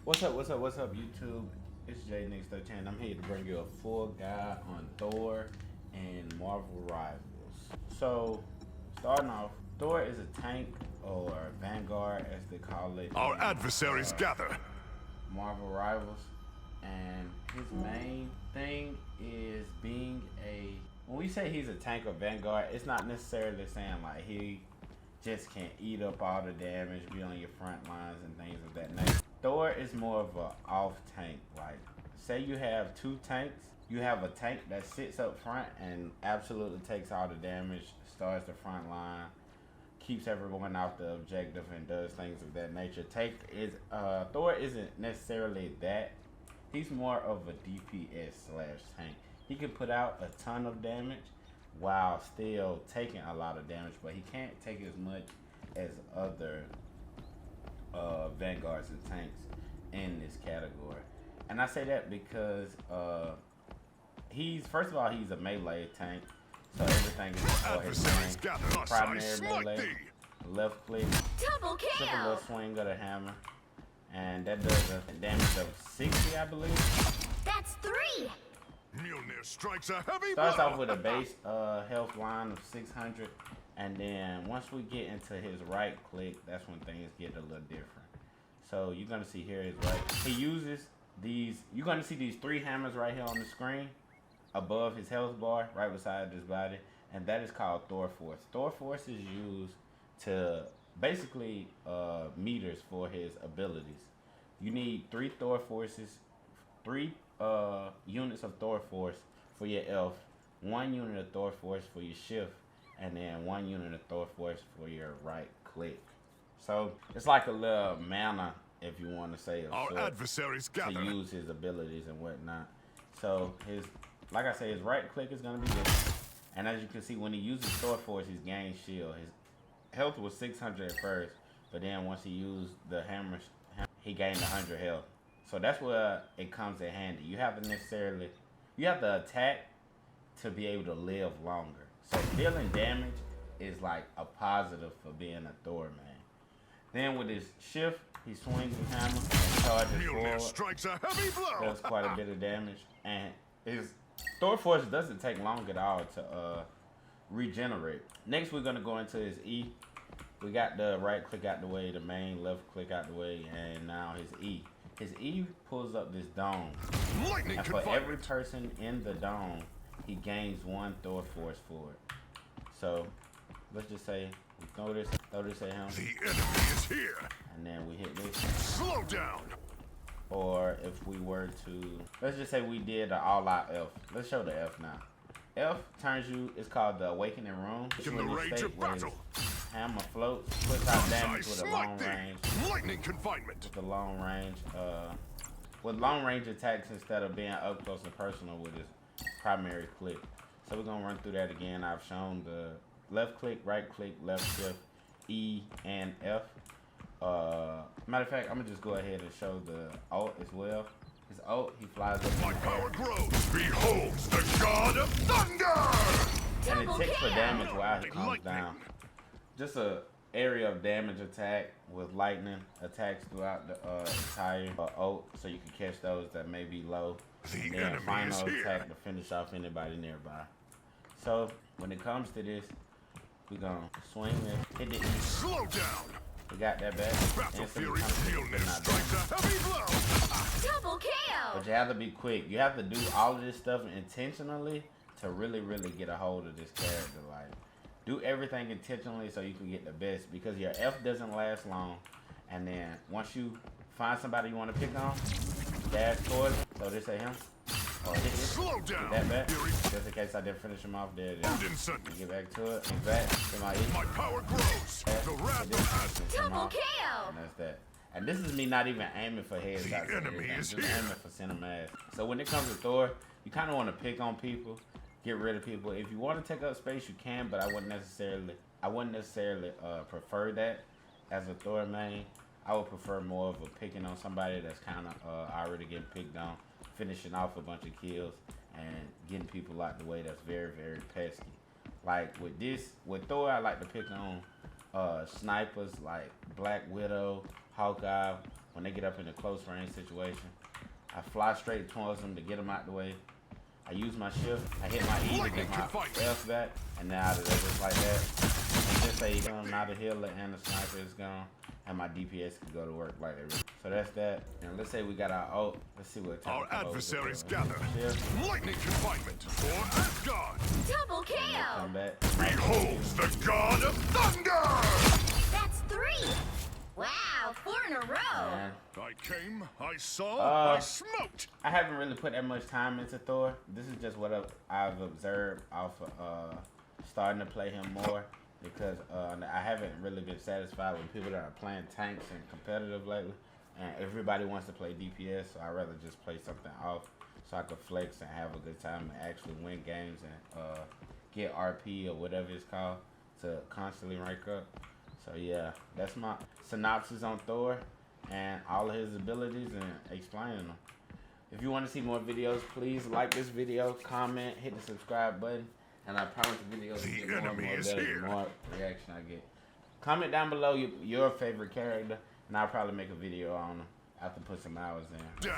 What's up, YouTube? It's J Nix 13. I'm here to bring you a full guide on Thor and Marvel Rivals. So, starting off, Thor is a tank or vanguard, as they call it. Our in, adversaries gather. Marvel Rivals, and his main thing is being a. When we say he's a tank or vanguard, it's not necessarily saying like he just can eat up all the damage, be on your front lines and things of that nature. Thor is more of a off tank. Like, say you have two tanks, you have a tank that sits up front and absolutely takes all the damage, starts the front line, keeps everyone off the objective, and does things of that nature. Thor isn't necessarily that. He's more of a DPS slash tank. He can put out a ton of damage while still taking a lot of damage, but he can't take as much as other vanguards and tanks in this category. And I say that because first of all, he's a melee tank, so everything is for his main primary melee, left click, Double triple kill! little swing of the hammer, and that does a damage of 60, I believe. That's 3! Mjolnir strikes a heavy Starts blow. off with a base health line of 600, and then once we get into his right click, that's when things get a little different. So you're gonna see here his right. He uses these. You're gonna see these 3 hammers right here on the screen, above his health bar, right beside his body, and that is called Thor Force. Thor Force is used to basically meters for his abilities. You need 3 Thor Forces, 3 units of Thor Force for your elf, 1 unit of Thor Force for your shift, and then 1 unit of Thor Force for your right click. So it's like a little mana, if you want to say, Our adversaries gather. to use his abilities and whatnot. So like I say, his right click is gonna be good. And as you can see, when he uses Thor Force, he's gained shield. His health was 600 at first, but then once he used the hammer, he gained 100 health. So that's where it comes in handy. You have to attack to be able to live longer. So dealing damage is like a positive for being a Thor man. Then with his shift, he swings his hammer and charges Mjolnir forward. strikes a heavy blow. Does quite a bit of damage, and his Thor Force doesn't take long at all to regenerate. Next, we're gonna go into his E. We got the right click out the way, the main left click out the way, and now his E. His E pulls up this dome, Lightning and for confinement. every person in the dome, he gains 1 Thor Force for it. So let's just say we throw this at him, The enemy is here. and then we hit this. Slow down. Or if we were to, let's just say we did an all-out F. Let's show the F now. F turns you, it's called the Awakening Room. It's In the when you rage state of where his battle. hammer floats, puts out damage with a Smite long thee. range. Lightning confinement. With long range attacks instead of being up close and personal with his primary click. So we're gonna run through that again. I've shown the left click, right click, left shift, E and F. Matter of fact, I'm gonna just go ahead and show the ult as well. His ult, he flies up in My the power air, grows. Beholds the god of thunder. and it Double ticks for kill! damage while he comes Lightning. down. Just a area of damage attack with lightning attacks throughout the entire ult, so you can catch those that may be low. The And then enemy final is here. attack to finish off anybody nearby. So when it comes to this, we're gonna swing this, hit the E. Slow down. We got that back. Battle Instantly Fury. comes to Mjolnir the knockdown. strikes a heavy blow. Double kill! But you have to be quick. You have to do all of this stuff intentionally to really get a hold of this character. Like, do everything intentionally so you can get the best, because your F doesn't last long. And then once you find somebody you want to pick on, dash towards him. So this at him. Or hit this. Slow down. That back. Fury. Just in case I didn't finish him off there. Odinson. Get back to it. Get back to my E. My power grows. The wrath of Asgard. Double kill! And that's that. And this is me not even aiming for headshots. The enemy is just here. aiming for center mass. So when it comes to Thor, you kind of want to pick on people, get rid of people. If you want to take up space, you can, but I wouldn't necessarily prefer that as a Thor main. I would prefer more of a picking on somebody that's kind of already getting picked on, finishing off a bunch of kills, and getting people out the way that's very pesky. Like with Thor, I like to pick on snipers like Black Widow, Hawkeye, when they get up in a close range situation. I fly straight towards them to get them out the way. I use my shift. I hit my E to get my F back, and now out of there just like that. And just say now the healer and the sniper is gone, and my DPS can go to work like that. So that's that. And let's say we got our ult. Let's see what type Our of close adversaries it is. gather. Shift. Lightning confinement for Asgard. Double Come kill. back. Beholds the god of thunder! That's 3. Wow, 4 in a row. And I came, I saw, I smoked. I haven't really put that much time into Thor. This is just what I've observed off of starting to play him more, because I haven't really been satisfied with people that are playing tanks and competitive lately. And everybody wants to play DPS, so I'd rather just play something off so I could flex and have a good time and actually win games and get RP or whatever it's called to constantly rank up. So yeah, that's my synopsis on Thor and all of his abilities and explaining them. If you want to see more videos, please like this video, comment, hit the subscribe button, and I promise the videos will get more and more better the more reaction I get. Comment down below your favorite character, and I'll probably make a video on them after put some hours in.